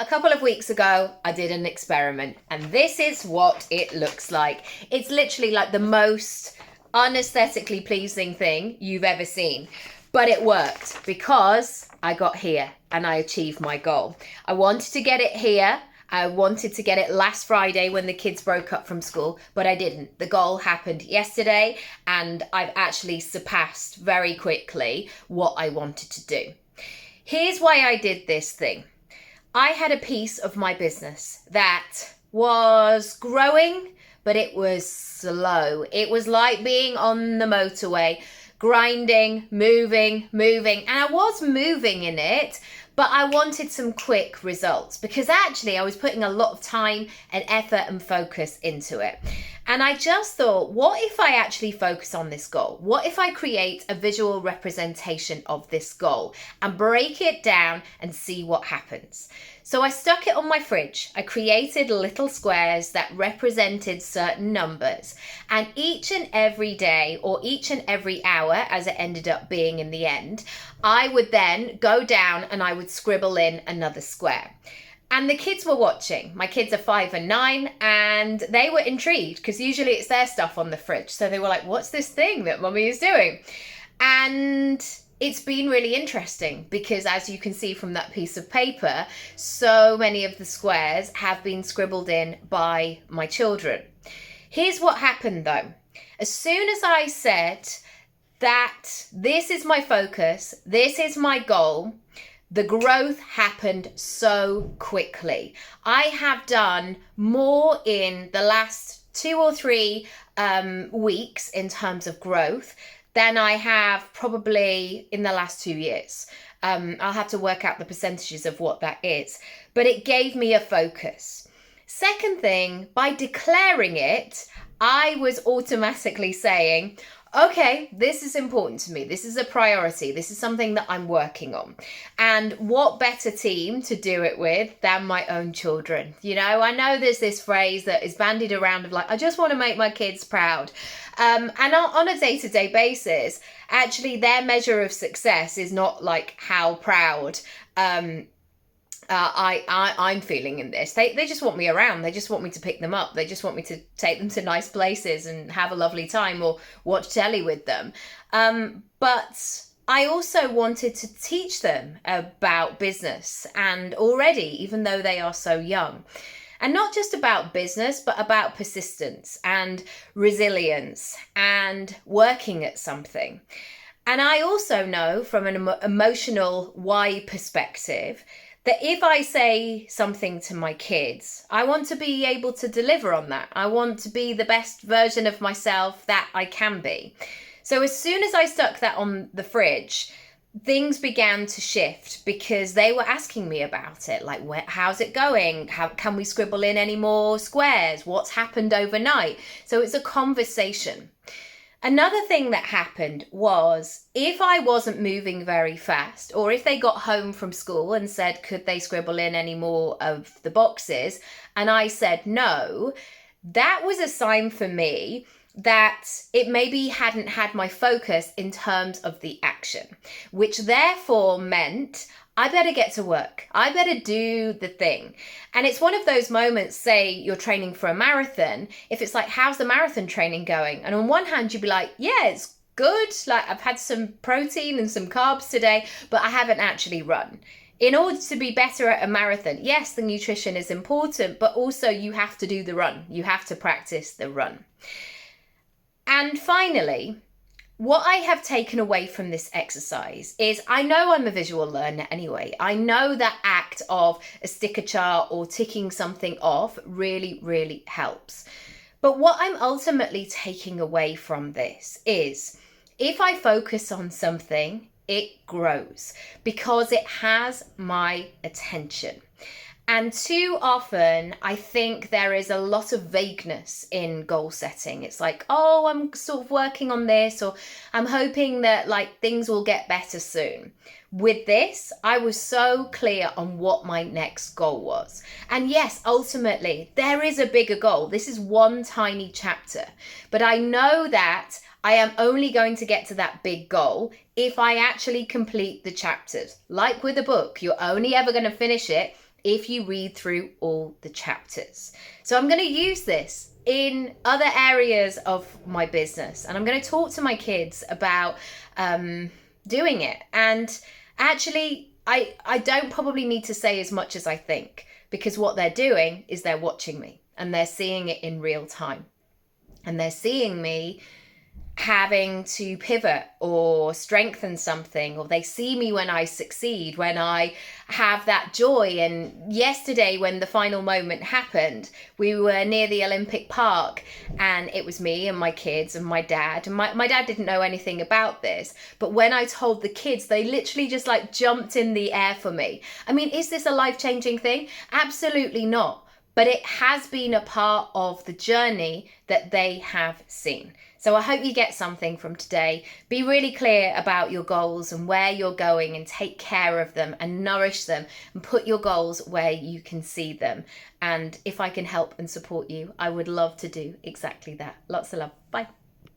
A couple of weeks ago, I did an experiment, and this is what it looks like. It's literally like the most unaesthetically pleasing thing you've ever seen. But it worked because I got here and I achieved my goal. I wanted to get it here. I wanted to get it last Friday when the kids broke up from school, but I didn't. The goal happened yesterday, and I've actually surpassed very quickly what I wanted to do. Here's why I did this thing. I had a piece of my business that was growing, but it was slow. It was like being on the motorway, grinding, moving, and I was moving in it, but I wanted some quick results because actually I was putting a lot of time and effort and focus into it. And I just thought, what if I actually focus on this goal? What if I create a visual representation of this goal and break it down and see what happens? So I stuck it on my fridge. I created little squares that represented certain numbers. And each and every day, or each and every hour, as it ended up being in the end, I would then go down and I would scribble in another square. And the kids were watching. My kids are 5 and 9, and they were intrigued because usually it's their stuff on the fridge. So they were like, what's this thing that Mummy is doing? And it's been really interesting because, as you can see from that piece of paper, so many of the squares have been scribbled in by my children. Here's what happened though. As soon as I said that this is my focus, this is my goal, the growth happened so quickly. I have done more in the last 2 or 3 weeks in terms of growth than I have probably in the last 2 years. I'll have to work out the percentages of what that is, but it gave me a focus. Second thing, by declaring it, I was automatically saying, okay, this is important to me. This is a priority. This is something that I'm working on. And what better team to do it with than my own children? You know, I know there's this phrase that is bandied around of like, I just want to make my kids proud. And on a day-to-day basis, actually their measure of success is not like how proud I'm feeling in this. They just want me around. They just want me to pick them up. They just want me to take them to nice places and have a lovely time or watch telly with them. But I also wanted to teach them about business, and already, even though they are so young. And not just about business, but about persistence and resilience and working at something. And I also know from an emotional why perspective that if I say something to my kids, I want to be able to deliver on that. I want to be the best version of myself that I can be. So as soon as I stuck that on the fridge, things began to shift because they were asking me about it. Like, how's it going? How can we scribble in any more squares? What's happened overnight? So it's a conversation. Another thing that happened was if I wasn't moving very fast, or if they got home from school and said, could they scribble in any more of the boxes? And I said no, that was a sign for me that it maybe hadn't had my focus in terms of the action, which therefore meant I better get to work. I better do the thing. And it's one of those moments, say you're training for a marathon, if it's like, how's the marathon training going? And on one hand, you'd be like, yeah, it's good. Like, I've had some protein and some carbs today, but I haven't actually run. In order to be better at a marathon, yes, the nutrition is important, but also you have to do the run. You have to practice the run. And finally, what I have taken away from this exercise is I know I'm a visual learner anyway. I know that act of a sticker chart or ticking something off really, really helps. But what I'm ultimately taking away from this is if I focus on something, it grows because it has my attention. And too often, I think there is a lot of vagueness in goal setting. It's like, oh, I'm sort of working on this, or I'm hoping that like things will get better soon. With this, I was so clear on what my next goal was. And yes, ultimately, there is a bigger goal. This is one tiny chapter. But I know that I am only going to get to that big goal if I actually complete the chapters. Like with a book, you're only ever going to finish it if you read through all the chapters. So I'm going to use this in other areas of my business, and I'm going to talk to my kids about doing it. And actually, I don't probably need to say as much as I think, because what they're doing is they're watching me and they're seeing it in real time. And they're seeing me having to pivot or strengthen something, or they see me when I succeed, when I have that joy. And yesterday, when the final moment happened, we were near the Olympic Park, and it was me and my kids and my dad. And my dad didn't know anything about this, but when I told the kids, they literally just like jumped in the air for me. I mean, is this a life-changing thing? Absolutely not. But it has been a part of the journey that they have seen. So I hope you get something from today. Be really clear about your goals and where you're going, and take care of them and nourish them, and put your goals where you can see them. And if I can help and support you, I would love to do exactly that. Lots of love. Bye.